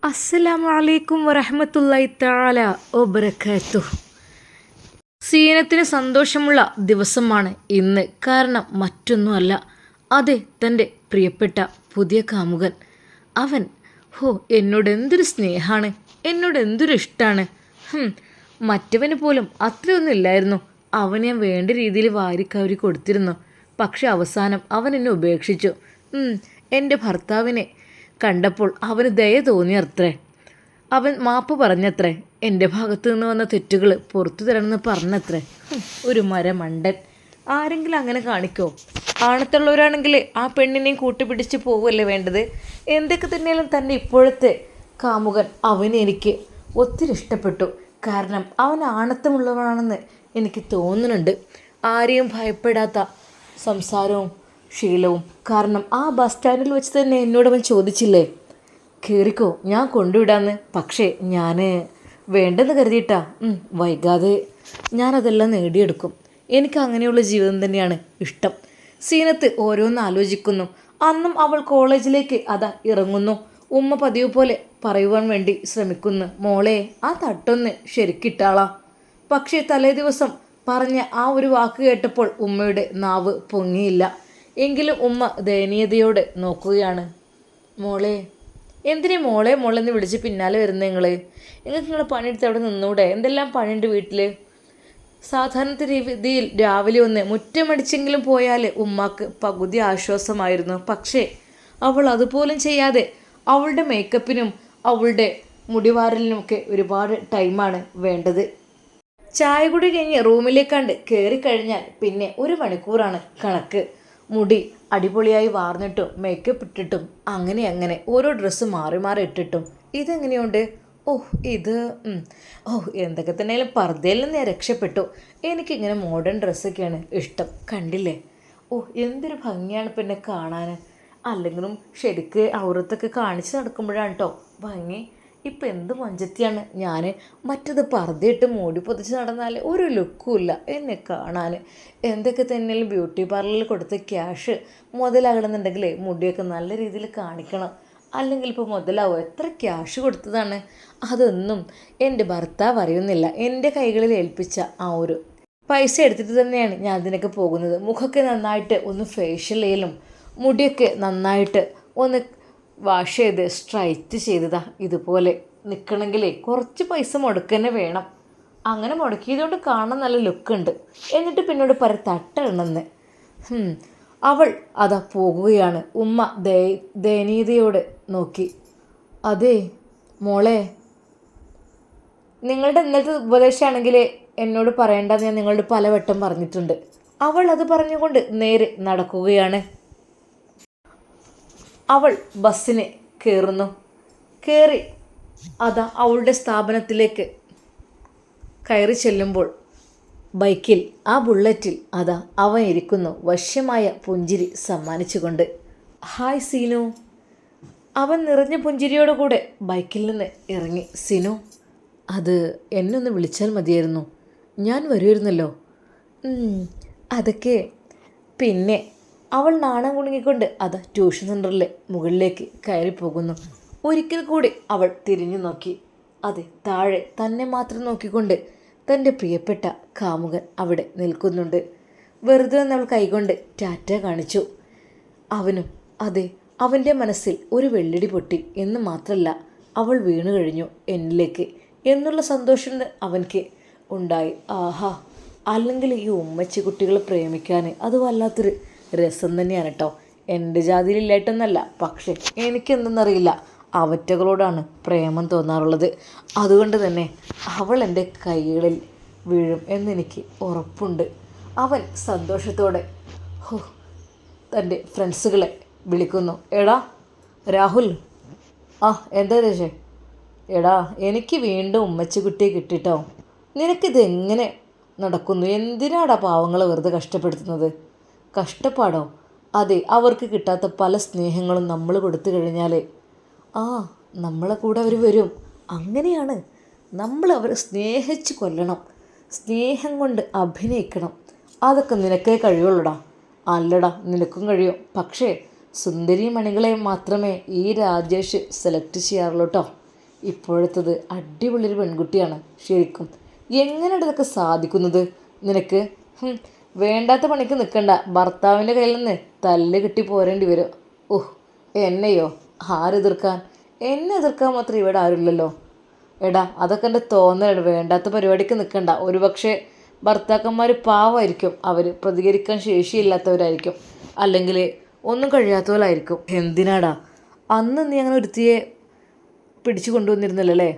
അസ്സലാമു അലൈക്കും വറഹ്മത്തുള്ളാഹി തആല വബറകാതുഹു. സീനത്തിന് സന്തോഷമുള്ള ദിവസമാണ് ഇന്ന്. കാരണം മറ്റൊന്നുമല്ല, അതെ, തൻ്റെ പ്രിയപ്പെട്ട പുതിയ കാമുകൻ. അവൻ എന്നോട് എന്തൊരു സ്നേഹമാണ്, എന്നോട് എന്തൊരു ഇഷ്ടമാണ്. മറ്റവന് പോലും അത്രയൊന്നും ഇല്ലായിരുന്നു. അവന് ഞാൻ വേണ്ട രീതിയിൽ വാരിക്കവരി കൊടുത്തിരുന്നു. പക്ഷെ അവസാനം അവൻ എന്നെ ഉപേക്ഷിച്ചു. എൻ്റെ ഭർത്താവിനെ കണ്ടപ്പോൾ അവന് ദയ തോന്നിയത്രേ. അവൻ മാപ്പ് പറഞ്ഞത്രേ. എൻ്റെ ഭാഗത്തു നിന്ന് വന്ന തെറ്റുകൾ പുറത്തു തരണമെന്ന് പറഞ്ഞത്രേ. ഒരു മരമണ്ടൻ. ആരെങ്കിലും അങ്ങനെ കാണിക്കോ? ആണത്തുള്ളവരാണെങ്കിൽ ആ പെണ്ണിനെയും കൂട്ടുപിടിച്ച് പോവുകയല്ലേ വേണ്ടത്. എന്തൊക്കെ തന്നെയാലും തന്നെ ഇപ്പോഴത്തെ കാമുകൻ അവനെ എനിക്ക് ഒത്തിരി ഇഷ്ടപ്പെട്ടു. കാരണം അവൻ ആണത്തമുള്ളവനാണെന്ന് എനിക്ക് തോന്നുന്നുണ്ട്. ആരെയും ഭയപ്പെടാത്ത സംസാരവും ശീലവും. കാരണം ആ ബസ് സ്റ്റാൻഡിൽ വെച്ച് തന്നെ എന്നോടവൻ ചോദിച്ചില്ലേ, കയറിക്കോ, ഞാൻ കൊണ്ടുവിടാന്ന്. പക്ഷേ ഞാൻ വേണ്ടെന്ന് കരുതിയിട്ടാ. വൈകാതെ ഞാനതെല്ലാം നേടിയെടുക്കും. എനിക്ക് അങ്ങനെയുള്ള ജീവിതം തന്നെയാണ് ഇഷ്ടം. സീനത്ത് ഓരോന്ന് ആലോചിക്കുന്നു. അന്നും അവൾ കോളേജിലേക്ക് ഇറങ്ങുന്നു. ഉമ്മ പതിവ് പോലെ പറയുവാൻ വേണ്ടി ശ്രമിക്കുന്നു, മോളെ ആ തട്ടൊന്ന് ശരിക്കിട്ടാളാ. പക്ഷേ തലേ ദിവസം പറഞ്ഞ ആ ഒരു വാക്ക് കേട്ടപ്പോൾ ഉമ്മയുടെ നാവ് പൊങ്ങിയില്ല. എങ്കിലും ഉമ്മ ദയനീയതയോടെ നോക്കുകയാണ്. മോളെ, എന്തിനേ മോളെ മോളെന്ന് വിളിച്ച് പിന്നാലെ വരുന്നത് നിങ്ങൾക്ക് നിങ്ങളെ പണിയെടുത്ത് അവിടെ നിന്നൂടെ? എന്തെല്ലാം പണിയുണ്ട് വീട്ടിൽ? സാധാരണ രീതിയിൽ രാവിലെ ഒന്ന് മുറ്റമടിച്ചെങ്കിലും പോയാൽ ഉമ്മാക്ക് പകുതി ആശ്വാസമായിരുന്നു. പക്ഷേ അവൾ അതുപോലും ചെയ്യാതെ അവളുടെ മേക്കപ്പിനും അവളുടെ മുടിവാരലിനുമൊക്കെ ഒരുപാട് ടൈമാണ് വേണ്ടത്. ചായ കൂടി കഴിഞ്ഞ് റൂമിലേക്കാണ്ട് കയറിക്കഴിഞ്ഞാൽ പിന്നെ 1 മണിക്കൂറാണ് കണക്ക്. മുടി അടിപൊളിയായി വാർന്നിട്ടും മേക്കപ്പ് ഇട്ടിട്ടും അങ്ങനെ ഓരോ ഡ്രസ്സ് മാറി മാറി ഇട്ടിട്ടും ഇതെങ്ങനെയുണ്ട്? ഇത് എന്തൊക്കെ തന്നെയാലും പർദ്ദയിൽ നിന്ന് ഞാൻ രക്ഷപ്പെട്ടു. എനിക്കിങ്ങനെ മോഡേൺ ഡ്രസ്സൊക്കെയാണ് ഇഷ്ടം. കണ്ടില്ലേ, എന്തൊരു ഭംഗിയാണ് പിന്നെ കാണാൻ. അല്ലെങ്കിലും ശരിക്ക് ഔറത്തൊക്കെ കാണിച്ച് നടക്കുമ്പോഴാണ് കേട്ടോ ഭംഗി. ഇപ്പം എന്ത് മഞ്ചത്തിയാണ് ഞാൻ. മറ്റത് പർദ്ദയിട്ട് മൂടി പൊതിച്ച് നടന്നാൽ ഒരു ലുക്കുമില്ല എന്നെ കാണാൻ. എന്തൊക്കെ തന്നെയാലും ബ്യൂട്ടി പാർലറിൽ കൊടുത്ത ക്യാഷ് മുതലാകണമെന്നുണ്ടെങ്കിൽ മുടിയൊക്കെ നല്ല രീതിയിൽ കാണിക്കണം. അല്ലെങ്കിൽ ഇപ്പോൾ മുതലാവും. എത്ര ക്യാഷ് കൊടുത്തതാണ് അതൊന്നും എൻ്റെ ഭർത്താവ് അറിയുന്നില്ല. എൻ്റെ കൈകളിൽ ഏൽപ്പിച്ച ആ ഒരു പൈസ എടുത്തിട്ട് തന്നെയാണ് ഞാൻ അതിനൊക്കെ പോകുന്നത്. മുഖമൊക്കെ നന്നായിട്ട് ഒന്ന് ഫേഷ്യൽ ചെയ്യലും മുടിയൊക്കെ നന്നായിട്ട് ഒന്ന് വാഷ് ചെയ്ത് സ്ട്രൈറ്റ് ചെയ്തതാ. ഇതുപോലെ നിൽക്കണമെങ്കിലേ കുറച്ച് പൈസ മുടക്കന്നെ വേണം. അങ്ങനെ മുടക്കിയതുകൊണ്ട് കാണാൻ നല്ല ലുക്കുണ്ട്. എന്നിട്ട് പിന്നോട് തട്ടണമെന്ന്. അവൾ പോകുകയാണ്. ഉമ്മ ദയനീയതയോടെ നോക്കി. അതേ മോളെ, നിങ്ങളുടെ ഇന്നത്തെ ഉപദേശമാണെങ്കിൽ എന്നോട് പറയേണ്ടത് ഞാൻ നിങ്ങളോട് പലവട്ടം പറഞ്ഞിട്ടുണ്ട്. അവൾ അത് പറഞ്ഞുകൊണ്ട് നേരെ നടക്കുകയാണ്. അവൾ ബസ്സിന് കയറുന്നു. കയറി അവളുടെ സ്ഥാപനത്തിലേക്ക് കയറി ചെല്ലുമ്പോൾ ബൈക്കിൽ ആ ബുള്ളറ്റിൽ അവൻ ഇരിക്കുന്നു, വശ്യമായ പുഞ്ചിരി സമ്മാനിച്ചുകൊണ്ട്. ഹായ് സീനു. അവൻ നിറഞ്ഞ പുഞ്ചിരിയോടുകൂടെ ബൈക്കിൽ നിന്ന് ഇറങ്ങി. സീനു, അത് എന്നെ ഒന്ന് വിളിച്ചാൽ മതിയായിരുന്നു, ഞാൻ വരുമായിരുന്നല്ലോ. അതൊക്കെ പിന്നെ. അവൾ നാണം കുണുങ്ങിക്കൊണ്ട് ട്യൂഷൻ സെൻ്ററിലെ മുകളിലേക്ക് കയറിപ്പോകുന്നു. ഒരിക്കൽ കൂടി അവൾ തിരിഞ്ഞു നോക്കി. താഴെ തന്നെ മാത്രം നോക്കിക്കൊണ്ട് തൻ്റെ പ്രിയപ്പെട്ട കാമുകൻ അവിടെ നിൽക്കുന്നുണ്ട്. വെറുതെ അവൾ കൈകൊണ്ട് ടാറ്റ കാണിച്ചു. അവനും അവൻ്റെ മനസ്സിൽ ഒരു വെള്ളിടി പൊട്ടി എന്ന് മാത്രമല്ല, അവൾ വീണു കഴിഞ്ഞു എന്നിലേക്ക് എന്നുള്ള സന്തോഷം അവൻക്ക് ഉണ്ടായി. ആഹാ, അല്ലെങ്കിൽ ഈ ഉമ്മച്ചി കുട്ടികളെ പ്രേമിക്കാൻ അത് വല്ലാത്തൊരു രസം തന്നെയാണ് കേട്ടോ. എൻ്റെ ജാതിയിലില്ലായിട്ടൊന്നല്ല, പക്ഷേ എനിക്കെന്തെന്നറിയില്ല, അവറ്റകളോടാണ് പ്രേമം തോന്നാറുള്ളത്. അതുകൊണ്ട് തന്നെ അവൾ എൻ്റെ കൈകളിൽ വീഴും എന്നെനിക്ക് ഉറപ്പുണ്ട്. അവൻ സന്തോഷത്തോടെ തൻ്റെ ഫ്രണ്ട്സുകളെ വിളിക്കുന്നു. എടാ രാഹുൽ, എന്താ രക്ഷേ? എടാ, എനിക്ക് വീണ്ടും ഉമ്മച്ചിക്കുട്ടിയെ കിട്ടിട്ടോ. നിനക്കിതെങ്ങനെ നടക്കുന്നു? എന്തിനാടാ പാവങ്ങളെ വെറുതെ കഷ്ടപ്പെടുത്തുന്നത്? കഷ്ടപ്പാടോ? അവർക്ക് കിട്ടാത്ത പല സ്നേഹങ്ങളും നമ്മൾ കൊടുത്തു കഴിഞ്ഞാൽ നമ്മളെ കൂടെ അവർ വരും. അങ്ങനെയാണ് നമ്മൾ അവരെ സ്നേഹിച്ച് കൊല്ലണം, സ്നേഹം കൊണ്ട് അഭിനയിക്കണം. അതൊക്കെ നിനക്കേ കഴിയുള്ളൂടാ. അല്ലടാ, നിനക്കും കഴിയും. പക്ഷേ സുന്ദരി മണികളെ മാത്രമേ ഈ രാജേഷ് സെലക്ട് ചെയ്യാറുള്ളൂ കേട്ടോ. ഇപ്പോഴത്തത് അടിപൊളിയൊരു പെൺകുട്ടിയാണ്. ശരിക്കും എങ്ങനെയാണ് ഇതൊക്കെ സാധിക്കുന്നത് നിനക്ക്? വേണ്ടാത്ത പണിക്ക് നിൽക്കണ്ട, ഭർത്താവിൻ്റെ കയ്യിൽ നിന്ന് തല്ല് കിട്ടി പോരേണ്ടി വരും. ഓഹ്, എന്നെയോ? ആരെതിർക്കാൻ? എന്നെ എതിർക്കാൻ മാത്രം ഇവിടെ ആരുമില്ലല്ലോ. എടാ, അതൊക്കെ എൻ്റെ തോന്നലാണ്. വേണ്ടാത്ത പരിപാടിക്ക് നിൽക്കണ്ട. ഒരുപക്ഷെ ഭർത്താക്കന്മാർ പാവമായിരിക്കും, അവർ പ്രതികരിക്കാൻ ശേഷിയില്ലാത്തവരായിരിക്കും, അല്ലെങ്കിൽ ഒന്നും കഴിയാത്തവരായിരിക്കും. എന്തിനാടാ അന്ന് നീ അങ്ങനെ ഒരുത്തിയെ പിടിച്ചു കൊണ്ടുവന്നിരുന്നില്ലല്ലേ?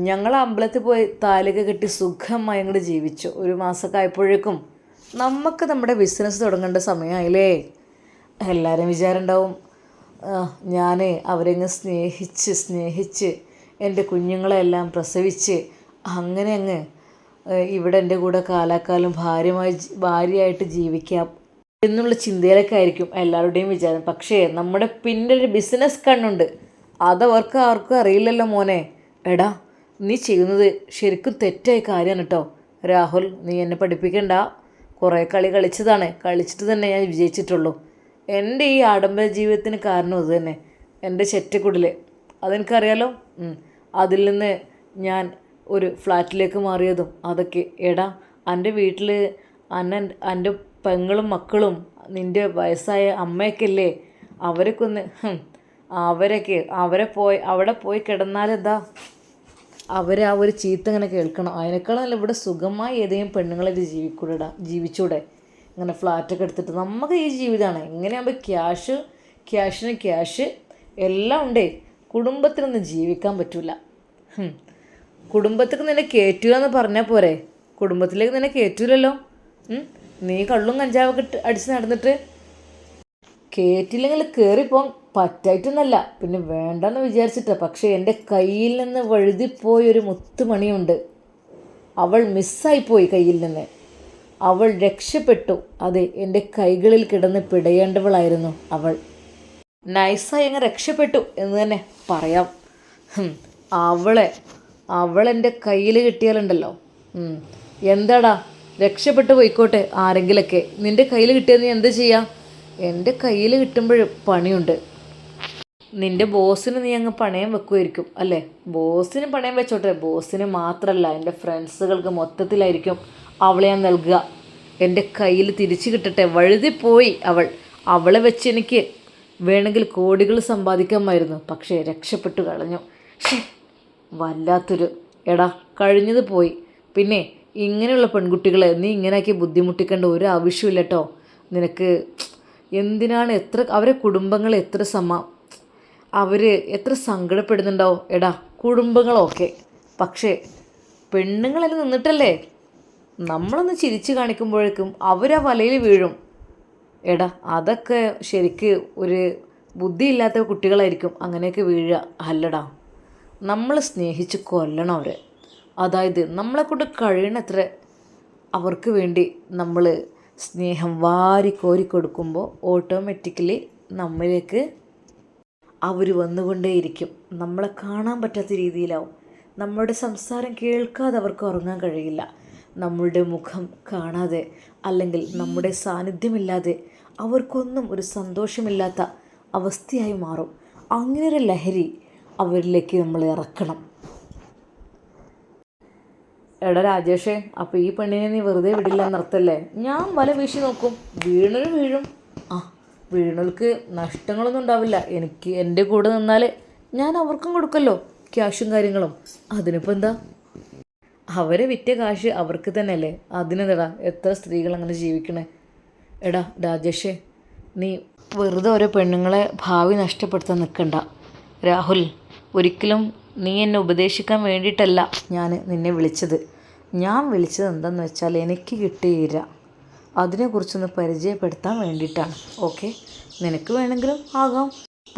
ഞങ്ങൾ അമ്പലത്തിൽ പോയി താലിക കെട്ടി സുഖമായി അങ്ങോട്ട് ജീവിച്ചു. ഒരു മാസമൊക്കെ ആയപ്പോഴേക്കും നമുക്ക് നമ്മുടെ ബിസിനസ് തുടങ്ങേണ്ട സമയമായില്ലേ. എല്ലാവരും വിചാരം ഉണ്ടാവും ഞാൻ അവരെങ്ങ് സ്നേഹിച്ച് എൻ്റെ കുഞ്ഞുങ്ങളെല്ലാം പ്രസവിച്ച് അങ്ങനെ അങ്ങ് ഇവിടെ എൻ്റെ കൂടെ കാലാകാലം ഭാര്യയായിട്ട് ജീവിക്കാം എന്നുള്ള ചിന്തയിലൊക്കെ ആയിരിക്കും എല്ലാവരുടെയും വിചാരം. പക്ഷേ നമ്മുടെ പിന്നൊരു ബിസിനസ് കണ്ണുണ്ട്. അതവർക്ക് ആർക്കും അറിയില്ലല്ലോ മോനെ. എടാ, നീ ചെയ്യുന്നത് ശരിക്കും തെറ്റായ കാര്യമാണ് കേട്ടോ. രാഹുൽ, നീ എന്നെ പഠിപ്പിക്കണ്ട. കുറേ കളി കളിച്ചതാണ്, കളിച്ചിട്ട് തന്നെ ഞാൻ വിജയിച്ചിട്ടുള്ളൂ. എൻ്റെ ഈ ആഡംബര ജീവിതത്തിന് കാരണം അത് തന്നെ, എൻ്റെ ചെറ്റക്കുടിൽ. അതെനിക്കറിയാലോ. അതിൽ നിന്ന് ഞാൻ ഒരു ഫ്ലാറ്റിലേക്ക് മാറിയതും അതൊക്കെ. എടാ, എൻ്റെ വീട്ടിൽ എൻ്റെ പെങ്ങളും മക്കളും നിൻ്റെ വയസ്സായ അമ്മയൊക്കെ ഇല്ലേ, അവിടെ പോയി കിടന്നാലെന്താ, ആ ഒരു ചീത്ത ഇങ്ങനെ കേൾക്കണം. അതിനേക്കാളല്ല ഇവിടെ സുഖമായി ഏതെങ്കിലും പെണ്ണുങ്ങളായിട്ട് ജീവിച്ചൂടെ. ഇങ്ങനെ ഫ്ലാറ്റൊക്കെ എടുത്തിട്ട് നമുക്ക് ഈ ജീവിതമാണ്. എങ്ങനെയാകുമ്പോൾ ക്യാഷ് എല്ലാം ഉണ്ടേ. കുടുംബത്തിനൊന്നും ജീവിക്കാൻ പറ്റില്ല. കുടുംബത്തിലേക്ക് നിന്നെ കയറ്റുക എന്ന് പറഞ്ഞാൽ പോരെ, കുടുംബത്തിലേക്ക് നിന്നെ കയറ്റൂലല്ലോ. നീ കള്ളും കഞ്ചാവൊക്കെ അടിച്ച് നടന്നിട്ട് കയറ്റില്ലെങ്കിൽ കയറിപ്പോകാൻ പറ്റായിട്ടൊന്നല്ല, പിന്നെ വേണ്ടെന്ന് വിചാരിച്ചിട്ടാണ്. പക്ഷേ എൻ്റെ കയ്യിൽ നിന്ന് വഴുതിപ്പോയൊരു മുത്തുമണിയുണ്ട്. അവൾ മിസ്സായിപ്പോയി കയ്യിൽ നിന്ന്. അവൾ രക്ഷപ്പെട്ടു. അതെ, എൻ്റെ കൈകളിൽ കിടന്ന് പിടയേണ്ടവളായിരുന്നു അവൾ. നൈസായി അങ്ങ് രക്ഷപ്പെട്ടു എന്ന് തന്നെ പറയാം. അവളെൻ്റെ കയ്യിൽ കിട്ടിയാലുണ്ടല്ലോ, എന്താടാ, രക്ഷപ്പെട്ടു പോയിക്കോട്ടെ ആരെങ്കിലൊക്കെ. നിൻ്റെ കയ്യിൽ കിട്ടിയാൽ നീ എന്താ ചെയ്യുക? എൻ്റെ കയ്യിൽ കിട്ടുമ്പോഴും പണിയുണ്ട്. നിൻ്റെ ബോസിന് നീ അങ്ങ് പണയം വെക്കുമായിരിക്കും അല്ലേ? ബോസിന് പണയം വെച്ചോട്ടെ. ബോസിന് മാത്രമല്ല, എൻ്റെ ഫ്രണ്ട്സുകൾക്ക് മൊത്തത്തിലായിരിക്കും അവളെ ഞാൻ നൽകുക. എൻ്റെ കയ്യിൽ തിരിച്ചു കിട്ടട്ടെ. വഴുതിപ്പോയി അവളെ വെച്ച് എനിക്ക് വേണമെങ്കിൽ കോടികൾ സമ്പാദിക്കാമായിരുന്നു. പക്ഷേ രക്ഷപ്പെട്ടു കളഞ്ഞു. വല്ലാത്തൊരു. എടാ, കഴിഞ്ഞത് പോയി. പിന്നെ ഇങ്ങനെയുള്ള പെൺകുട്ടികളെ നീ ഇങ്ങനെയാക്കി ബുദ്ധിമുട്ടിക്കേണ്ട ഒരു ആവശ്യമില്ല കേട്ടോ. നിനക്ക് എന്തിനാണ് അവരെ കുടുംബങ്ങൾ അവർ എത്ര സങ്കടപ്പെടുന്നുണ്ടാവും. എടാ, കുടുംബങ്ങളൊക്കെ, പക്ഷേ പെണ്ണുങ്ങളെല്ലാം നിന്നിട്ടല്ലേ നമ്മളൊന്ന് ചിരിച്ച് കാണിക്കുമ്പോഴേക്കും അവരാ വലയിൽ വീഴും. എടാ, അതൊക്കെ ശരിക്ക് ഒരു ബുദ്ധിയില്ലാത്ത കുട്ടികളായിരിക്കും അങ്ങനെയൊക്കെ വീഴുക. അല്ലടാ, നമ്മൾ സ്നേഹിച്ച് കൊല്ലണം അവരെ. അതായത് നമ്മളെക്കൊണ്ട് കഴിയണത്ര അവർക്ക് വേണ്ടി നമ്മൾ സ്നേഹം വാരി കൊടുക്കുമ്പോൾ ഓട്ടോമാറ്റിക്കലി നമ്മളിലേക്ക് അവർ വന്നുകൊണ്ടേയിരിക്കും. നമ്മളെ കാണാൻ പറ്റാത്ത രീതിയിലാവും. നമ്മളുടെ സംസാരം കേൾക്കാതെ അവർക്ക് ഉറങ്ങാൻ കഴിയില്ല. നമ്മളുടെ മുഖം കാണാതെ അല്ലെങ്കിൽ നമ്മുടെ സാന്നിധ്യമില്ലാതെ അവർക്കൊന്നും ഒരു സന്തോഷമില്ലാത്ത അവസ്ഥയായി മാറും. അങ്ങനൊരു ലഹരി അവരിലേക്ക് നമ്മൾ ഇറക്കണം. എടാ രാജേഷേ, അപ്പോൾ ഈ പെണ്ണിനെ നീ വെറുതെ വിടില്ല എന്നർത്ഥല്ലേ? ഞാൻ വല വീശി നോക്കും, വീഴും. വീണുകൾക്ക് നഷ്ടങ്ങളൊന്നും ഉണ്ടാവില്ല. എനിക്ക് എൻ്റെ കൂടെ നിന്നാൽ ഞാൻ അവർക്കും കൊടുക്കല്ലോ ക്യാഷും കാര്യങ്ങളും. അതിനിപ്പോൾ എന്താ, അവരെ വിറ്റ കാശ് അവർക്ക് തന്നെയല്ലേ. അതിനെന്താ എത്ര സ്ത്രീകൾ അങ്ങനെ ജീവിക്കണേ. എടാ രാജേഷേ, നീ വെറുതെ ഓരോ പെണ്ണുങ്ങളെ ഭാവി നഷ്ടപ്പെടുത്താൻ നിൽക്കണ്ട. രാഹുൽ, ഒരിക്കലും നീ എന്നെ ഉപദേശിക്കാൻ വേണ്ടിയിട്ടല്ല ഞാൻ നിന്നെ വിളിച്ചത്. ഞാൻ വിളിച്ചത് എന്താണെന്ന് വെച്ചാൽ എനിക്ക് കിട്ടിയ ഇര, അതിനെക്കുറിച്ചൊന്ന് പരിചയപ്പെടുത്താൻ വേണ്ടിയിട്ടാണ്. ഓക്കെ, നിനക്ക് വേണമെങ്കിലും ആകാം.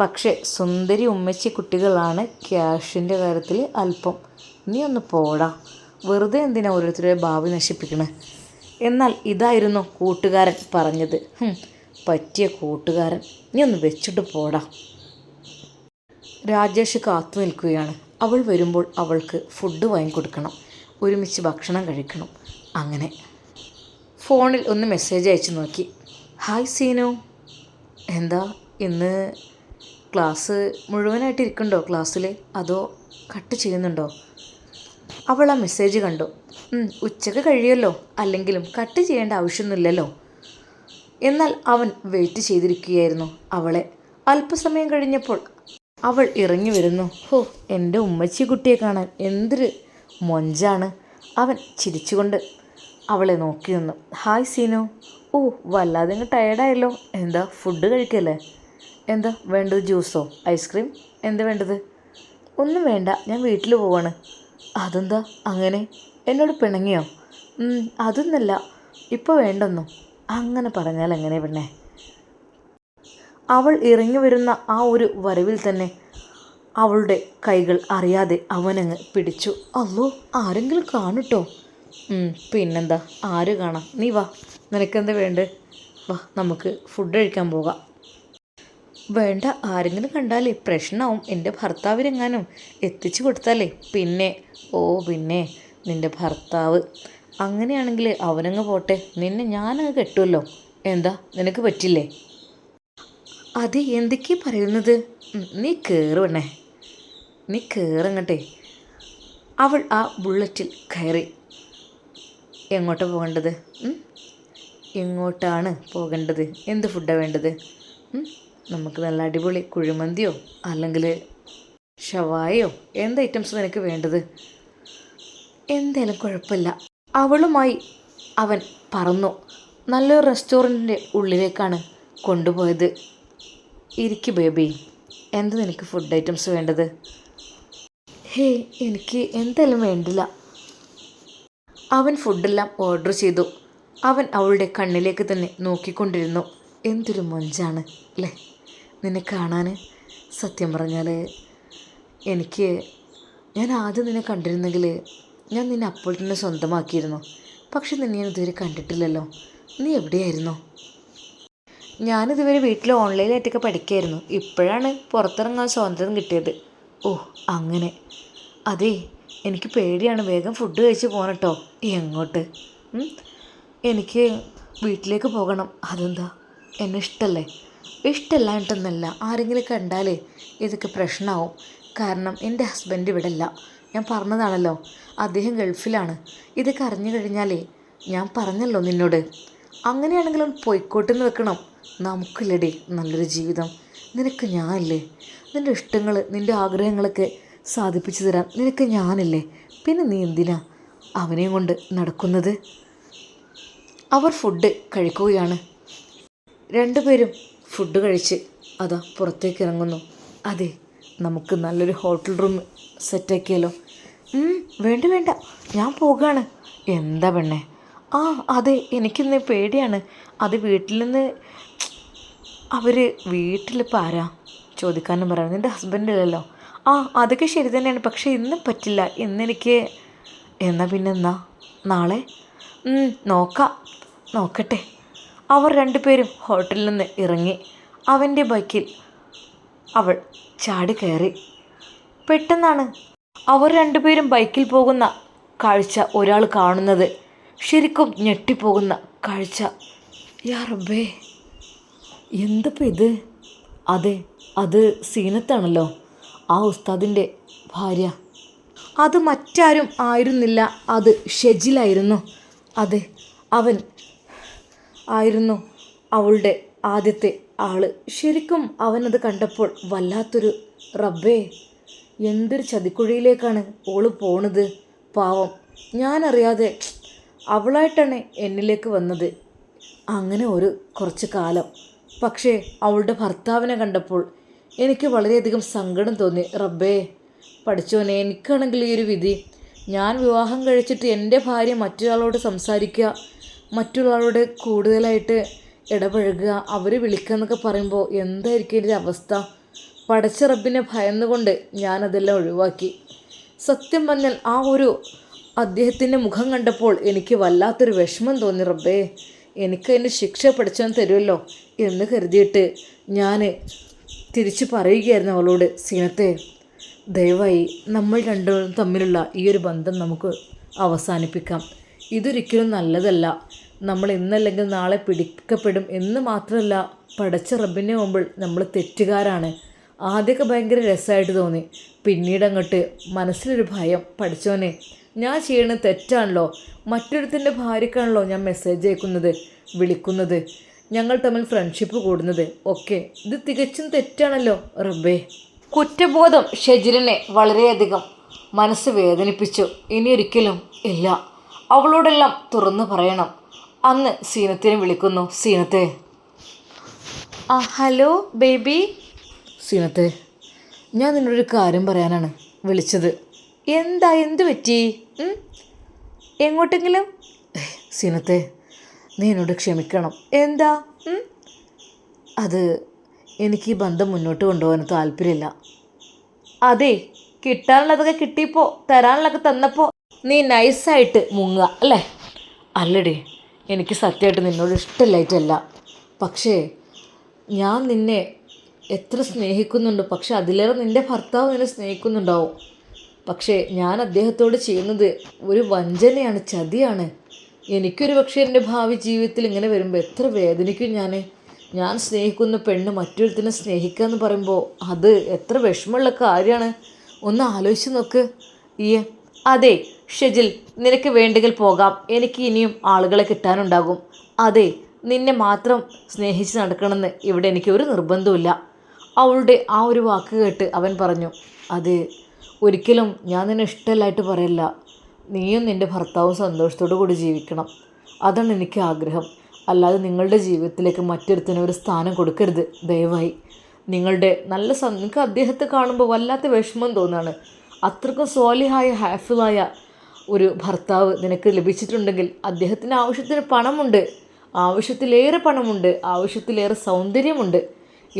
പക്ഷേ സുന്ദരി ഉമ്മച്ചി കുട്ടികളാണ് ക്യാഷിൻ്റെ കാര്യത്തിൽ അല്പം. നീ ഒന്ന് പോടാ, വെറുതെ എന്തിനാ ഓരോരുത്തരുടെ ഭാവി നശിപ്പിക്കണേ. എന്നാൽ ഇതായിരുന്നു കൂട്ടുകാരൻ പറഞ്ഞത്. പറ്റിയ കൂട്ടുകാരൻ, നീ ഒന്ന് വെച്ചിട്ട് പോടാ. രാജേഷ് കാത്തു നിൽക്കുകയാണ്. അവൾ വരുമ്പോൾ അവൾക്ക് ഫുഡ് വാങ്ങിക്കൊടുക്കണം, ഒരുമിച്ച് ഭക്ഷണം കഴിക്കണം. അങ്ങനെ ഫോണിൽ ഒന്ന് മെസ്സേജ് അയച്ചു നോക്കി. ഹായ് സീനു, എന്താ ഇന്ന് ക്ലാസ് മുഴുവനായിട്ട് ഇരിക്കണ്ടോ ക്ലാസ്സിൽ? അതോ കട്ട് ചെയ്യുന്നുണ്ടോ? അവൾ ആ മെസ്സേജ് കണ്ടു. ഉച്ചക്ക് കഴിയുമല്ലോ, അല്ലെങ്കിലും കട്ട് ചെയ്യേണ്ട ആവശ്യമൊന്നുമില്ലല്ലോ. എന്നാൽ അവൻ വെയിറ്റ് ചെയ്തിരിക്കുകയായിരുന്നു അവളെ. അല്പസമയം കഴിഞ്ഞപ്പോൾ അവൾ ഇറങ്ങി വരുന്നു. ഹോ, എൻ്റെ ഉമ്മച്ചി കുട്ടിയെ കാണാൻ എന്തൊരു മൊഞ്ചാണ്. അവൻ ചിരിച്ചുകൊണ്ട് അവളെ നോക്കി നിന്നു. ഹായ് സീനു. ഓ, വല്ലാതെ അങ്ങ് ടയേർഡായല്ലോ. എന്താ ഫുഡ് കഴിക്കല്ലേ? എന്താ വേണ്ടത്? ജ്യൂസോ ഐസ്ക്രീം? എന്താ വേണ്ടത്? ഒന്നും വേണ്ട, ഞാൻ വീട്ടിൽ പോവാണ്. അതെന്താ അങ്ങനെ? എന്നോട് പിണങ്ങിയോ? അതൊന്നല്ല, ഇപ്പോൾ വേണ്ടെന്നോ? അങ്ങനെ പറഞ്ഞാൽ എങ്ങനെ പെണ്ണേ? അവൾ ഇറങ്ങി വരുന്ന ആ ഒരു വരവിൽ തന്നെ അവളുടെ കൈകൾ അറിയാതെ അവനങ്ങ് പിടിച്ചു. അല്ലോ, ആരെങ്കിലും കാണുട്ടോ? പിന്നെന്താ, ആര് കാണാം? നീ വാ, നിനക്കെന്താ വേണ്ടേ? വാ, നമുക്ക് ഫുഡ് കഴിക്കാൻ പോകാം. വേണ്ട, ആരെങ്കിലും കണ്ടാലേ പ്രശ്നമാവും. എൻ്റെ ഭർത്താവിനെങ്ങാനും എത്തിച്ചു കൊടുത്താലേ പിന്നെ. ഓ പിന്നെ, നിൻ്റെ ഭർത്താവ് അങ്ങനെയാണെങ്കിൽ അവനങ്ങ് പോട്ടെ, നിന്നെ ഞാനങ്ങ് കെട്ടുമല്ലോ. എന്താ, നിനക്ക് പറ്റില്ലേ? അത് എന്തൊക്കെയാ പറയുന്നത്? നീ കയറുവണ്ണേ, നീ കയറങ്ങട്ടെ. അവൾ ആ ബുള്ളറ്റിൽ കയറി. എങ്ങോട്ടാണ് പോകേണ്ടത്? എങ്ങോട്ടാണ് പോകേണ്ടത്? എന്ത് ഫുഡാണ് വേണ്ടത്? നമുക്ക് നല്ല അടിപൊളി കുഴിമന്തിയോ അല്ലെങ്കിൽ ഷവായോ, എന്ത് ഐറ്റംസ് നിനക്ക് വേണ്ടത്? എന്തായാലും കുഴപ്പമില്ല. അവളുമായി അവൻ പറന്നു. നല്ലൊരു റെസ്റ്റോറൻറ്റിൻ്റെ ഉള്ളിലേക്കാണ് കൊണ്ടുപോയത്. ഇരിക്ക് ബേബി, എന്ത് നിനക്ക് ഫുഡ് ഐറ്റംസ് വേണ്ടത്? ഹേ, എനിക്ക് എന്തായാലും വേണ്ടില്ല. അവൻ ഫുഡെല്ലാം ഓർഡർ ചെയ്തു. അവൻ അവളുടെ കണ്ണിലേക്ക് തന്നെ നോക്കിക്കൊണ്ടിരുന്നു. എന്തൊരു മൊഞ്ചാണ് അല്ലേ നിന്നെ കാണാൻ. സത്യം പറഞ്ഞാൽ ഞാൻ ആദ്യം നിന്നെ കണ്ടിരുന്നെങ്കിൽ ഞാൻ നിന്നെ അപ്പോൾ തന്നെ സ്വന്തമാക്കിയിരുന്നു. പക്ഷെ നിന്നെ ഞാൻ ഇതുവരെ കണ്ടിട്ടില്ലല്ലോ. നീ എവിടെയായിരുന്നു? ഞാനിതുവരെ വീട്ടിൽ ഓൺലൈനായിട്ടൊക്കെ പഠിക്കായിരുന്നു. ഇപ്പോഴാണ് പുറത്തിറങ്ങാൻ സ്വാതന്ത്ര്യം കിട്ടിയത്. ഓ അങ്ങനെ. അതേ, എനിക്ക് പേടിയാണ്. വേഗം ഫുഡ് കഴിച്ച് പോകണം കേട്ടോ. എങ്ങോട്ട്? എനിക്ക് വീട്ടിലേക്ക് പോകണം. അതെന്താ, എന്നെ ഇഷ്ടമല്ലേ? ഇഷ്ടമല്ലായിട്ടൊന്നല്ല, ആരെങ്കിലും കണ്ടാലേ ഇതൊക്കെ പ്രശ്നമാവും. കാരണം എൻ്റെ ഹസ്ബൻഡ് ഇവിടെ അല്ല. ഞാൻ പറഞ്ഞതാണല്ലോ, അദ്ദേഹം ഗൾഫിലാണ്. ഇതൊക്കെ അറിഞ്ഞു കഴിഞ്ഞാലേ, ഞാൻ പറഞ്ഞല്ലോ നിന്നോട്. അങ്ങനെയാണെങ്കിലും പോയിക്കോട്ടെന്ന് വെക്കണം. നമുക്കില്ലടി നല്ലൊരു ജീവിതം. നിനക്ക് ഞാനില്ലേ? നിൻ്റെ ഇഷ്ടങ്ങൾ, നിൻ്റെ ആഗ്രഹങ്ങളൊക്കെ സാധിപ്പിച്ചു തരാൻ നിനക്ക് ഞാനില്ലേ? പിന്നെ നീ എന്തിനാ അവനെയും കൊണ്ട് നടക്കുന്നത്? അവർ ഫുഡ് കഴിക്കുകയാണ്. രണ്ടുപേരും ഫുഡ് കഴിച്ച് അതാ പുറത്തേക്ക് ഇറങ്ങുന്നു. അതെ, നമുക്ക് നല്ലൊരു ഹോട്ടൽ റൂം സെറ്റാക്കിയാലോ? വേണ്ട വേണ്ട, ഞാൻ പോകുകയാണ്. എന്താ പെണ്ണേ? അതെ, എനിക്കിന്ന് പേടിയാണ്. അത് വീട്ടിൽ നിന്ന് വീട്ടിലിപ്പോൾ ആരാ ചോദിക്കാനും പറയാം. നിൻ്റെ ഹസ്ബൻഡില്ലല്ലോ. അതൊക്കെ ശരി തന്നെയാണ്. പക്ഷേ ഇന്ന് പറ്റില്ല. ഇന്നെനിക്ക് എന്നാൽ പിന്നെ എന്നാ നാളെ? നോക്കട്ടെ. അവർ രണ്ടുപേരും ഹോട്ടലിൽ നിന്ന് ഇറങ്ങി. അവൻ്റെ ബൈക്കിൽ അവൾ ചാടി കയറി. പെട്ടെന്നാണ് അവർ രണ്ടുപേരും ബൈക്കിൽ പോകുന്ന കാഴ്ച ഒരാൾ കാണുന്നത്. ശരിക്കും ഞെട്ടിപ്പോകുന്ന കാഴ്ച. യാ റബ്ബേ, എന്തപ്പോൾ ഇത്? അതെ, അത് സീനത്താണല്ലോ, ആ ഉസ്താദിൻ്റെ ഭാര്യ. അത് മറ്റാരും ആയിരുന്നില്ല, അത് ഷെജിലായിരുന്നു. അതെ, അവൻ ആയിരുന്നു അവളുടെ ആദ്യത്തെ ആള്. ശരിക്കും അവനത് കണ്ടപ്പോൾ വല്ലാത്തൊരു റബ്ബേ, എന്തൊരു ചതിക്കുഴിയിലേക്കാണ് ഓള് പോണത്. പാവം, ഞാനറിയാതെ അവളായിട്ടാണ് എന്നിലേക്ക് വന്നത്. അങ്ങനെ കുറച്ച് കാലം. പക്ഷേ അവളുടെ ഭർത്താവിനെ കണ്ടപ്പോൾ എനിക്ക് വളരെയധികം സങ്കടം തോന്നി. റബ്ബേ പഠിച്ചോനെ, എനിക്കാണെങ്കിൽ ഈ ഒരു വിധി. ഞാൻ വിവാഹം കഴിച്ചിട്ട് എൻ്റെ ഭാര്യ മറ്റൊരാളോട് സംസാരിക്കുക, മറ്റുള്ളവരോട് കൂടുതലായിട്ട് ഇടപഴകുക, അവർ വിളിക്കുക എന്നൊക്കെ പറയുമ്പോൾ എന്തായിരിക്കും എൻ്റെ അവസ്ഥ? പടച്ച റബ്ബിനെ ഭയന്നുകൊണ്ട് ഞാനതെല്ലാം ഒഴിവാക്കി. സത്യം പറഞ്ഞാൽ അദ്ദേഹത്തിൻ്റെ മുഖം കണ്ടപ്പോൾ എനിക്ക് വല്ലാത്തൊരു വിഷമം തോന്നി. റബ്ബേ, എനിക്ക് അതിൻ്റെ ശിക്ഷ പഠിച്ചാൽ തരുമല്ലോ എന്ന് കരുതിയിട്ട് ഞാൻ തിരിച്ചു പറയുകയായിരുന്നു അവളോട്, സീനത്തെ, ദയവായി നമ്മൾ രണ്ടും തമ്മിലുള്ള ഈ ഒരു ബന്ധം നമുക്ക് അവസാനിപ്പിക്കാം. ഇതൊരിക്കലും നല്ലതല്ല. നമ്മൾ ഇന്നല്ലെങ്കിൽ നാളെ പിടിക്കപ്പെടും എന്ന് മാത്രമല്ല, പടച്ച റബ്ബിൻ്റെ മുമ്പിൽ നമ്മൾ തെറ്റുകാരാണ്. ആദ്യമൊക്കെ ഭയങ്കര രസമായിട്ട് തോന്നി. പിന്നീട് അങ്ങോട്ട് മനസ്സിലൊരു ഭയം, പഠിച്ചോനെ ഞാൻ ചെയ്യണത് തെറ്റാണല്ലോ, മറ്റൊരുത്തിൻ്റെ ഭാര്യക്കാണല്ലോ ഞാൻ മെസ്സേജ് അയക്കുന്നത്, വിളിക്കുന്നത്, ഞങ്ങൾ തമ്മിൽ ഫ്രണ്ട്ഷിപ്പ് കൂടുന്നത് ഒക്കെ ഇത് തികച്ചും തെറ്റാണല്ലോ റബ്ബേ. കുറ്റബോധം ഷെജിലിനെ വളരെയധികം മനസ്സ് വേദനിപ്പിച്ചു. ഇനിയൊരിക്കലും ഇല്ല, അവളോടെല്ലാം തുറന്നു പറയണം. അന്ന് സീനത്തിനെ വിളിക്കുന്നു. സീനത്തെ. Hello baby. സീനത്തെ, ഞാൻ നിന്നോടൊരു കാര്യം പറയാനാണ് വിളിച്ചത്. എന്താ, എന്ത് പറ്റി? എങ്ങോട്ടെങ്കിലും? സീനത്തെ, നീ എന്നോട് ക്ഷമിക്കണം. എന്താ? അത് എനിക്ക് ഈ ബന്ധം മുന്നോട്ട് കൊണ്ടുപോകാൻ താല്പര്യമില്ല. അതെ, കിട്ടാനുള്ളതൊക്കെ കിട്ടിയപ്പോൾ, തരാനുള്ളതൊക്കെ തന്നപ്പോൾ നീ നൈസായിട്ട് മുങ്ങുക അല്ലേ? അല്ലടി, എനിക്ക് സത്യമായിട്ട് നിന്നോട് ഇഷ്ടമില്ലായിട്ടല്ല. പക്ഷേ ഞാൻ നിന്നെ എത്ര സ്നേഹിക്കുന്നുണ്ട്, പക്ഷെ അതിലേറെ നിൻ്റെ ഭർത്താവ് നിന്നെ സ്നേഹിക്കുന്നുണ്ടാവും. പക്ഷേ ഞാൻ അദ്ദേഹത്തോട് ചെയ്യുന്നത് ഒരു വഞ്ചനയാണ്, ചതിയാണ്. എനിക്കൊരു പക്ഷേ എൻ്റെ ഭാവി ജീവിതത്തിൽ ഇങ്ങനെ വരുമ്പോൾ എത്ര വേദനിക്കും. ഞാൻ സ്നേഹിക്കുന്ന പെണ്ണ് മറ്റൊരുത്തിനെ സ്നേഹിക്കുക എന്ന് പറയുമ്പോൾ അത് എത്ര വിഷമമുള്ള കാര്യമാണ്. ഒന്ന് ആലോചിച്ച് നോക്ക്. അതെ ഷെജിൽ, നിനക്ക് വേണ്ടെങ്കിൽ പോകാം, എനിക്ക് ഇനിയും ആളുകളെ കിട്ടാനുണ്ടാകും. അതെ, നിന്നെ മാത്രം സ്നേഹിച്ച് നടക്കണമെന്ന് ഇവിടെ എനിക്ക് ഒരു നിർബന്ധമില്ല. അവളുടെ ആ ഒരു വാക്ക് കേട്ട് അവൻ പറഞ്ഞു, അത് ഒരിക്കലും ഞാൻ നിന്നെ ഇഷ്ടമല്ലായിട്ട് പറയല്ല. നീയും നിൻ്റെ ഭർത്താവും സന്തോഷത്തോടു കൂടി ജീവിക്കണം, അതാണ് എനിക്ക് ആഗ്രഹം. അല്ലാതെ നിങ്ങളുടെ ജീവിതത്തിലേക്ക് മറ്റൊരുത്തിനും ഒരു സ്ഥാനം കൊടുക്കരുത് ദയവായി. നിങ്ങൾക്ക് അദ്ദേഹത്തെ കാണുമ്പോൾ വല്ലാത്ത വിഷമം തോന്നുകയാണ്. അത്രക്കും സ്വാലിഹായ ഹാഫിളായ ഒരു ഭർത്താവ് നിനക്ക് ലഭിച്ചിട്ടുണ്ടെങ്കിൽ അദ്ദേഹത്തിന് ആവശ്യത്തിന് പണമുണ്ട്, ആവശ്യത്തിലേറെ പണമുണ്ട്, ആവശ്യത്തിലേറെ സൗന്ദര്യമുണ്ട്,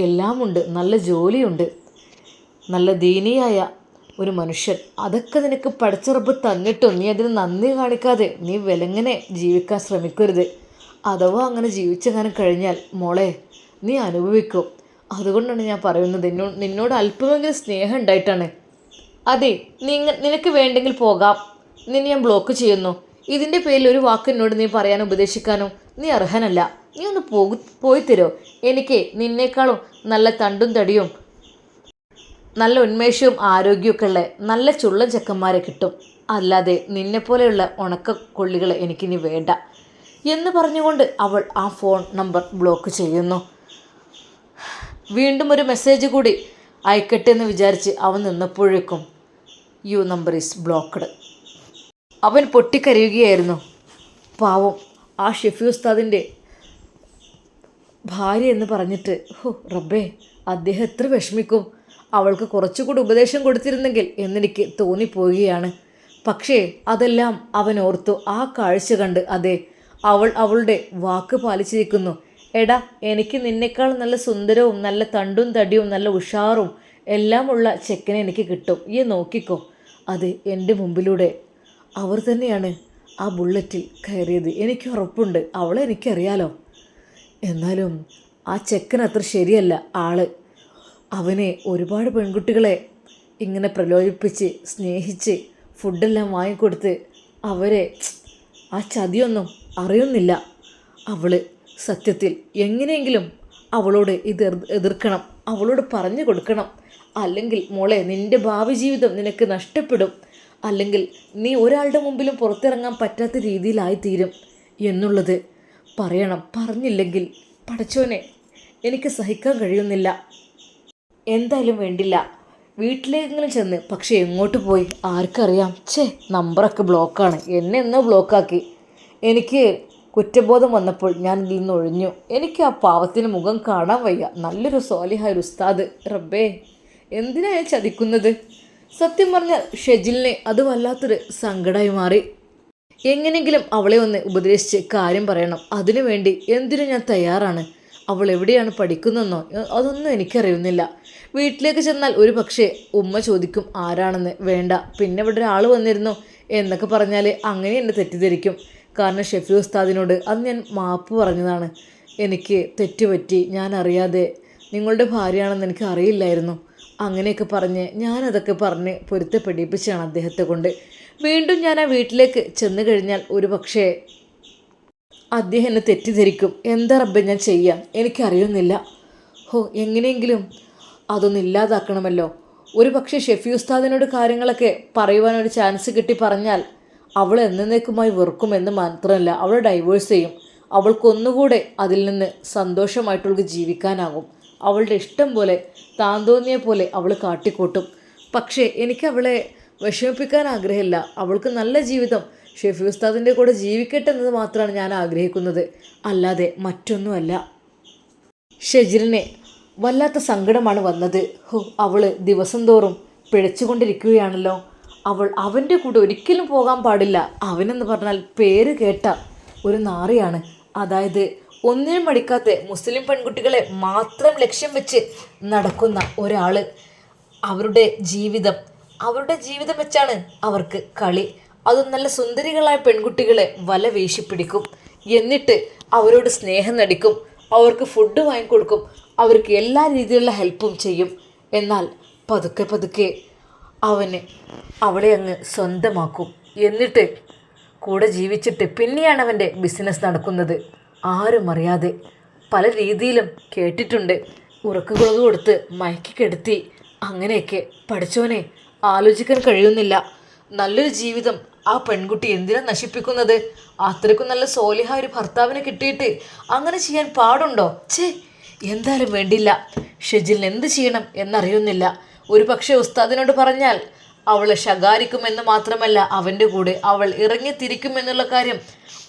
എല്ലാമുണ്ട്, നല്ല ജോലിയുണ്ട്, നല്ല ദീനിയായ ഒരു മനുഷ്യൻ. അതൊക്കെ നിനക്ക് പടച്ചുറപ്പ് തന്നിട്ടും നീ അതിന് നന്ദി കാണിക്കാതെ നീ വിലങ്ങനെ ജീവിക്കാൻ ശ്രമിക്കരുത്. അഥവാ അങ്ങനെ ജീവിച്ചെങ്ങാനും കഴിഞ്ഞാൽ മോളെ നീ അനുഭവിക്കും. അതുകൊണ്ടാണ് ഞാൻ പറയുന്നത്, നിന്നോട് അല്പമെങ്കിലും സ്നേഹം ഉണ്ടായിട്ടാണ്. അതെ, നിനക്ക് വേണ്ടെങ്കിൽ പോകാം, നിന്നെ ഞാൻ ബ്ലോക്ക് ചെയ്യുന്നു. ഇതിൻ്റെ പേരിൽ ഒരു വാക്ക് എന്നോട് നീ പറയാനോ ഉപദേശിക്കാനോ നീ അർഹനല്ല. നീ ഒന്ന് പോയി തരുമോ? എനിക്ക് നിന്നേക്കാളും നല്ല തണ്ടും തടിയും നല്ല ഉന്മേഷവും ആരോഗ്യമൊക്കെ ഉള്ള നല്ല ചുള്ളൻ ചെക്കന്മാരെ കിട്ടും. അല്ലാതെ നിന്നെപ്പോലെയുള്ള ഉണക്കക്കൊള്ളികൾ എനിക്കിനി വേണ്ട എന്ന് പറഞ്ഞുകൊണ്ട് അവൾ ആ ഫോൺ നമ്പർ ബ്ലോക്ക് ചെയ്യുന്നു. വീണ്ടും ഒരു മെസ്സേജ് കൂടി അയക്കട്ടെ എന്ന് വിചാരിച്ച് അവൻ നിന്നപ്പോഴേക്കും യു നമ്പർ ഈസ് ബ്ലോക്ക്ഡ്. അവൻ പൊട്ടിക്കരയുകയായിരുന്നു. പാവം ആ ഷെഫി ഉസ്താദിൻ്റെ ഭാര്യ എന്ന് പറഞ്ഞിട്ട്, റബ്ബേ, അദ്ദേഹം എത്ര വിഷമിക്കും. അവൾക്ക് കുറച്ചുകൂടി ഉപദേശം കൊടുത്തിരുന്നെങ്കിൽ എന്നെനിക്ക് തോന്നിപ്പോവുകയാണ്. പക്ഷേ അതെല്ലാം അവൻ ഓർത്തു. ആ കാഴ്ച കണ്ട് അതെ, അവളുടെ വാക്ക് പാലിച്ചിരിക്കുന്നു. എടാ, എനിക്ക് നിന്നേക്കാൾ നല്ല സുന്ദരവും നല്ല തണ്ടും തടിയും നല്ല ഉഷാറും എല്ലാമുള്ള ചെക്കനെ എനിക്ക് കിട്ടും, ഈ നോക്കിക്കോ. അത് എൻ്റെ മുമ്പിലൂടെ അവർ തന്നെയാണ് ആ ബുള്ളറ്റിൽ കയറിയത്, എനിക്ക് ഉറപ്പുണ്ട്. അവളെ എനിക്കറിയാലോ. എന്നാലും ആ ചെക്കൻ അത്ര ശരിയല്ല ആള്. അവനെ ഒരുപാട് പെൺകുട്ടികളെ ഇങ്ങനെ പ്രലോഭിപ്പിച്ച് സ്നേഹിച്ച് ഫുഡെല്ലാം വാങ്ങിക്കൊടുത്ത് അവരെ ആ ചതിയൊന്നും അറിയുന്നില്ല. അവള് സത്യത്തിൽ എങ്ങനെയെങ്കിലും അവളോട് എതിർക്കണം, അവളോട് പറഞ്ഞു കൊടുക്കണം. അല്ലെങ്കിൽ മോളെ, നിൻ്റെ ഭാവി ജീവിതം നിനക്ക് നഷ്ടപ്പെടും. അല്ലെങ്കിൽ നീ ഒരാളുടെ മുമ്പിലും പുറത്തിറങ്ങാൻ പറ്റാത്ത രീതിയിലായിത്തീരും എന്നുള്ളത് പറയണം. പറഞ്ഞില്ലെങ്കിൽ പടച്ചോനെ എനിക്ക് സഹിക്കാൻ കഴിയുന്നില്ല. എന്തായാലും വേണ്ടില്ല, വീട്ടിലേക്കെങ്കിലും ചെന്ന്. പക്ഷെ എങ്ങോട്ട് പോയി ആർക്കറിയാം. നമ്പറൊക്കെ ബ്ലോക്കാണ്, എന്നെ എന്നോ ബ്ലോക്കാക്കി. എനിക്ക് കുറ്റബോധം വന്നപ്പോൾ ഞാൻ ഇതിൽ നിന്ന് ഒഴിഞ്ഞു. എനിക്ക് ആ പാവത്തിന് മുഖം കാണാൻ വയ്യ. നല്ലൊരു സ്വാലിഹായ ഒരു ഉസ്താദ്. റബ്ബേ, എന്തിനാ ഞാൻ ചതിക്കുന്നത്? സത്യം പറഞ്ഞാൽ ഷെജിലിനെ അത് വല്ലാത്തൊരു സങ്കടമായി മാറി. എങ്ങനെയെങ്കിലും അവളെ ഒന്ന് ഉപദേശിച്ച് കാര്യം പറയണം. അതിനുവേണ്ടി എന്തിനും ഞാൻ തയ്യാറാണ്. അവൾ എവിടെയാണ് പഠിക്കുന്നതെന്നോ അതൊന്നും എനിക്കറിയുന്നില്ല. വീട്ടിലേക്ക് ചെന്നാൽ ഒരു പക്ഷേ ഉമ്മ ചോദിക്കും ആരാണെന്ന്. വേണ്ട, പിന്നെ ഇവിടെ ഒരാൾ വന്നിരുന്നു എന്നൊക്കെ പറഞ്ഞാൽ അങ്ങനെ എന്നെ തെറ്റിദ്ധരിക്കും. കാരണം ഷെഫി ഉസ്താദിനോട് അത് ഞാൻ മാപ്പ് പറഞ്ഞതാണ്. എനിക്ക് തെറ്റുപറ്റി, ഞാൻ അറിയാതെ നിങ്ങളുടെ ഭാര്യയാണെന്ന് എനിക്ക് അറിയില്ലായിരുന്നു. അങ്ങനെയൊക്കെ ഞാനതൊക്കെ പറഞ്ഞ് പൊരുത്തപ്പെടിപ്പിച്ചാണ് അദ്ദേഹത്തെ കൊണ്ട്. വീണ്ടും ഞാൻ ആ വീട്ടിലേക്ക് ചെന്ന് കഴിഞ്ഞാൽ ഒരു പക്ഷേ അദ്ദേഹം എന്നെ തെറ്റിദ്ധരിക്കും. എന്താ റബ്ബേ ഞാൻ ചെയ്യാം, എനിക്കറിയുന്നില്ല. എങ്ങനെയെങ്കിലും അതൊന്ന് ഇല്ലാതാക്കണമല്ലോ. ഒരു പക്ഷേ ഷെഫി ഉസ്താദിനോട് കാര്യങ്ങളൊക്കെ പറയുവാനൊരു ചാൻസ് കിട്ടി പറഞ്ഞാൽ അവൾ എന്നേക്കുമായി വെറുക്കുമെന്ന് മാത്രമല്ല, അവൾ ഡൈവേഴ്സ് ചെയ്യും. അവൾക്കൊന്നുകൂടെ അതിൽ നിന്ന് സന്തോഷമായിട്ടുള്ള ജീവിക്കാനാകും. അവളുടെ ഇഷ്ടം പോലെ താൻ തോന്നിയ പോലെ അവൾ കാട്ടിക്കൂട്ടും. പക്ഷേ എനിക്ക് അവളെ വിഷമിപ്പിക്കാൻ ആഗ്രഹമില്ല. അവൾക്ക് നല്ല ജീവിതം ഷെഫി ഉസ്താദിൻ്റെ കൂടെ ജീവിക്കട്ടെ എന്നത് മാത്രമാണ് ഞാൻ ആഗ്രഹിക്കുന്നത്, അല്ലാതെ മറ്റൊന്നുമല്ല. ഷെജിറിനെ വല്ലാത്ത സങ്കടമാണ് വന്നത്. അവൾ ദിവസം തോറും പിഴച്ചുകൊണ്ടിരിക്കുകയാണല്ലോ. അവൻ്റെ കൂടെ ഒരിക്കലും പോകാൻ പാടില്ല. അവനെന്ന് പറഞ്ഞാൽ പേര് കേട്ട ഒരു നാറിയാണ്. അതായത് ഒന്നിനും മടിക്കാത്ത മുസ്ലിം പെൺകുട്ടികളെ മാത്രം ലക്ഷ്യം വെച്ച് നടക്കുന്ന ഒരാൾ. അവരുടെ ജീവിതം വെച്ചാണ് അവർക്ക് കളി. അതും നല്ല സുന്ദരികളായ പെൺകുട്ടികളെ വല വീശിപ്പിടിക്കും. എന്നിട്ട് അവരോട് സ്നേഹം നടിക്കും, അവർക്ക് ഫുഡ് വാങ്ങിക്കൊടുക്കും, അവർക്ക് എല്ലാ രീതിയിലുള്ള ഹെൽപ്പും ചെയ്യും. എന്നാൽ പതുക്കെ പതുക്കെ അവളെ അങ്ങ് സ്വന്തമാക്കും. എന്നിട്ട് കൂടെ ജീവിച്ചിട്ട് പിന്നെയാണ് അവൻ്റെ ബിസിനസ് നടക്കുന്നത്. ആരും അറിയാതെ പല രീതിയിലും കേട്ടിട്ടുണ്ട്. ഉറക്കുകളത് കൊടുത്ത് മയക്കിക്കെടുത്തി അങ്ങനെയൊക്കെ. പഠിച്ചോനെ, ആലോചിക്കാൻ കഴിയുന്നില്ല. നല്ലൊരു ജീവിതം ആ പെൺകുട്ടി എന്തിനാ നശിപ്പിക്കുന്നത്? അത്രയ്ക്കും നല്ല സോലിഹായ ഒരു ഭർത്താവിനെ കിട്ടിയിട്ട് അങ്ങനെ ചെയ്യാൻ പാടുണ്ടോ? എന്തായാലും വേണ്ടില്ല. ഷെജിലിന് എന്ത് ചെയ്യണം എന്നറിയുന്നില്ല. ഒരു പക്ഷേ ഉസ്താദിനോട് പറഞ്ഞാൽ അവളെ ശകാരിക്കുമെന്ന് മാത്രമല്ല, അവൻ്റെ കൂടെ അവൾ ഇറങ്ങിത്തിരിക്കുമെന്നുള്ള കാര്യം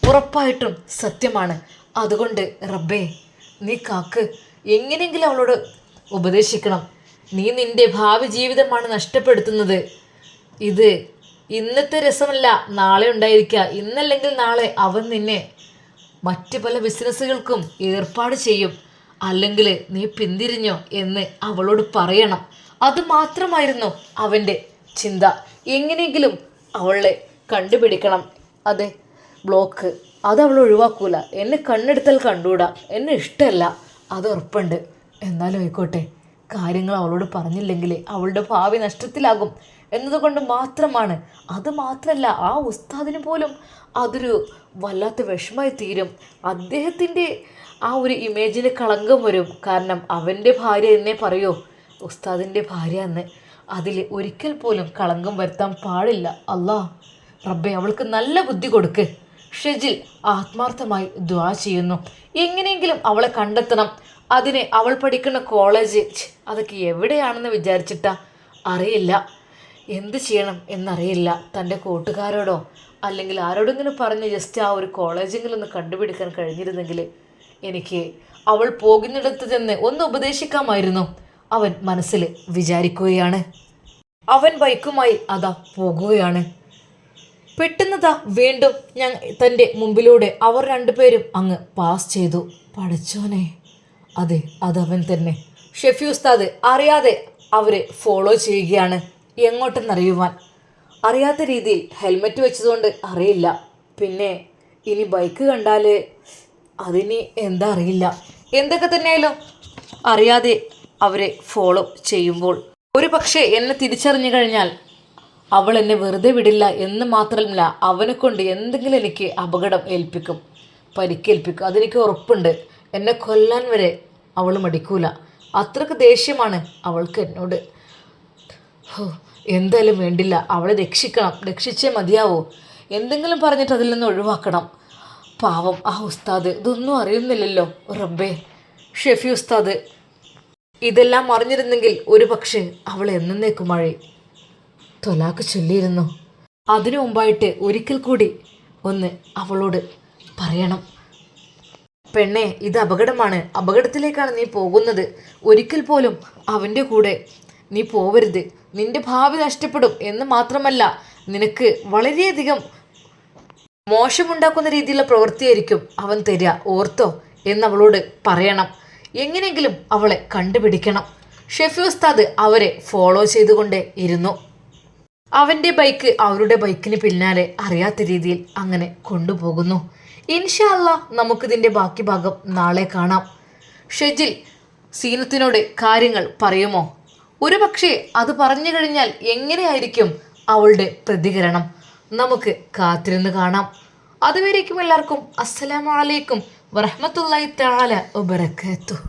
ഉറപ്പായിട്ടും സത്യമാണ്. അതുകൊണ്ട് റബ്ബേ, നീ കാക്ക്. എങ്ങനെയെങ്കിലും അവളോട് ഉപദേശിക്കണം. നീ നിൻ്റെ ഭാവി ജീവിതമാണ് നഷ്ടപ്പെടുത്തുന്നത്. ഇത് ഇന്നത്തെ രസമല്ല, നാളെ ഉണ്ടായിരിക്കുക. ഇന്നല്ലെങ്കിൽ നാളെ അവൻ നിന്നെ മറ്റ് പല ബിസിനസ്സുകൾക്കും ഏർപ്പാട് ചെയ്യും. അല്ലെങ്കിൽ നീ പിന്തിരിഞ്ഞോ എന്ന് അവളോട് പറയണം. അതുമാത്രമായിരുന്നു അവൻ്റെ ചിന്ത. എങ്ങനെയെങ്കിലും അവളെ കണ്ടുപിടിക്കണം. അതെ, ബ്ലോക്ക് അത് അവൾ ഒഴിവാക്കൂല. എന്നെ കണ്ണെടുത്താൽ കണ്ടുകൂടാ, എന്നെ ഇഷ്ടമല്ല, അത് ഉറപ്പുണ്ട്. എന്നാലും ആയിക്കോട്ടെ, കാര്യങ്ങൾ അവളോട് പറഞ്ഞില്ലെങ്കിൽ അവളുടെ ഭാവി നഷ്ടത്തിലാകും എന്നതുകൊണ്ട് മാത്രമാണ്. അത് മാത്രമല്ല, ആ ഉസ്താദിന് പോലും അതൊരു വല്ലാത്ത വിഷമമായി തീരും. അദ്ദേഹത്തിൻ്റെ ആ ഒരു ഇമേജിന് കളങ്കം വരും. കാരണം അവൻ്റെ ഭാര്യ എന്നേ പറയോ, ഉസ്താദിൻ്റെ ഭാര്യ എന്ന്. അതിൽ ഒരിക്കൽ പോലും കളങ്കം വരുത്താൻ പാടില്ല. അല്ലാ റബ്ബേ, അവൾക്ക് നല്ല ബുദ്ധി കൊടുക്ക്. ഷെജിൽ ആത്മാർത്ഥമായി ദുആ ചെയ്യുന്നു. എങ്ങനെയെങ്കിലും അവളെ കണ്ടെത്തണം. അതിന് അവൾ പഠിക്കുന്ന കോളേജ് അതൊക്കെ എവിടെയാണെന്ന് വിചാരിച്ചിട്ടാ അറിയില്ല. എന്ത് ചെയ്യണം എന്നറിയില്ല. തൻ്റെ കൂട്ടുകാരോടോ അല്ലെങ്കിൽ ആരോടെങ്കിലും പറഞ്ഞ് ജസ്റ്റ് ആ ഒരു കോളേജെങ്കിലും ഒന്ന് കണ്ടുപിടിക്കാൻ കഴിഞ്ഞിരുന്നെങ്കിൽ എനിക്ക് അവൾ പോകുന്നിടത്ത് ചെന്ന് ഒന്ന് ഉപദേശിക്കാമായിരുന്നു. അവൻ മനസ്സിൽ വിചാരിക്കുകയാണ്. അവൻ ബൈക്കുമായി അതാ പോകുകയാണ്. പെട്ടെന്നതാ വീണ്ടും തൻ്റെ മുമ്പിലൂടെ അവർ രണ്ടുപേരും അങ്ങ് പാസ് ചെയ്തു. പഠിച്ചോനെ, അതെ, അതവൻ തന്നെ. ഷെഫി ഉസ്താദ് അറിയാതെ അവരെ ഫോളോ ചെയ്യുകയാണ്. എങ്ങോട്ടെന്നറിയുവാൻ അറിയാത്ത രീതിയിൽ ഹെൽമെറ്റ് വെച്ചതുകൊണ്ട് അറിയില്ല. പിന്നെ ഇനി ബൈക്ക് കണ്ടാൽ അതിനി എന്താ അറിയില്ല. എന്തൊക്കെ തന്നെയായാലും അറിയാതെ അവരെ ഫോളോ ചെയ്യുമ്പോൾ ഒരു പക്ഷേ എന്നെ തിരിച്ചറിഞ്ഞു കഴിഞ്ഞാൽ അവൾ എന്നെ വെറുതെ വിടില്ല എന്ന് മാത്രമല്ല, അവനെ കൊണ്ട് എന്തെങ്കിലും എനിക്ക് അപകടം ഏൽപ്പിക്കും, പരിക്കേൽപ്പിക്കും. അതെനിക്ക് ഉറപ്പുണ്ട്. എന്നെ കൊല്ലാൻ വരെ അവൾ മടിക്കൂല. അത്രക്ക് ദേഷ്യമാണ് അവൾക്ക് എന്നോട്. എന്തായാലും വേണ്ടില്ല, അവളെ രക്ഷിക്കണം, രക്ഷിച്ചേ മതിയാവൂ. എന്തെങ്കിലും പറഞ്ഞിട്ട് അതിൽ നിന്ന് ഒഴിവാക്കണം. പാവം ആ ഉസ്താദ് ഇതൊന്നും അറിയുന്നില്ലല്ലോ. റബ്ബേ, ഷെഫി ഉസ്താദ് ഇതെല്ലാം അറിഞ്ഞിരുന്നെങ്കിൽ ഒരു പക്ഷേ അവൾ എന്നേക്കുമായി തൊലാക്ക് ചൊല്ലിയിരുന്നു. അതിനു മുമ്പായിട്ട് ഒരിക്കൽ കൂടി ഒന്ന് അവളോട് പറയണം, പെണ്ണെ, ഇത് അപകടമാണ്, അപകടത്തിലേക്കാണ് നീ പോകുന്നത്. ഒരിക്കൽ പോലും അവൻ്റെ കൂടെ നീ പോവരുത്. നിന്റെ ഭാവി നഷ്ടപ്പെടും എന്ന് മാത്രമല്ല, നിനക്ക് വളരെയധികം മോശമുണ്ടാക്കുന്ന രീതിയിലുള്ള പ്രവൃത്തിയായിരിക്കും അവൻ തരിക, ഓർത്തോ എന്നവളോട് പറയണം. എങ്ങനെയെങ്കിലും അവളെ കണ്ടുപിടിക്കണം. ഷെഫി ഉസ്താദ് അവരെ ഫോളോ ചെയ്തുകൊണ്ടേ ഇരുന്നു. അവൻ്റെ ബൈക്ക് അവരുടെ ബൈക്കിന് പിന്നാലെ അറിയാത്ത രീതിയിൽ അങ്ങനെ കൊണ്ടുപോകുന്നു. ഇൻഷാ അല്ലാ, നമുക്കിതിൻ്റെ ബാക്കി ഭാഗം നാളെ കാണാം. ഷെജിൽ സീനത്തിനോട് കാര്യങ്ങൾ പറയുമോ? ഒരു പക്ഷേ അത് പറഞ്ഞു കഴിഞ്ഞാൽ എങ്ങനെയായിരിക്കും അവളുടെ പ്രതികരണം? നമുക്ക് കാത്തിരുന്ന് കാണാം. അതുവരേക്കും എല്ലാവർക്കും അസ്സലാമു അലൈക്കും വറഹ്മത്തുള്ളാഹി തആല വബറകാതുഹു.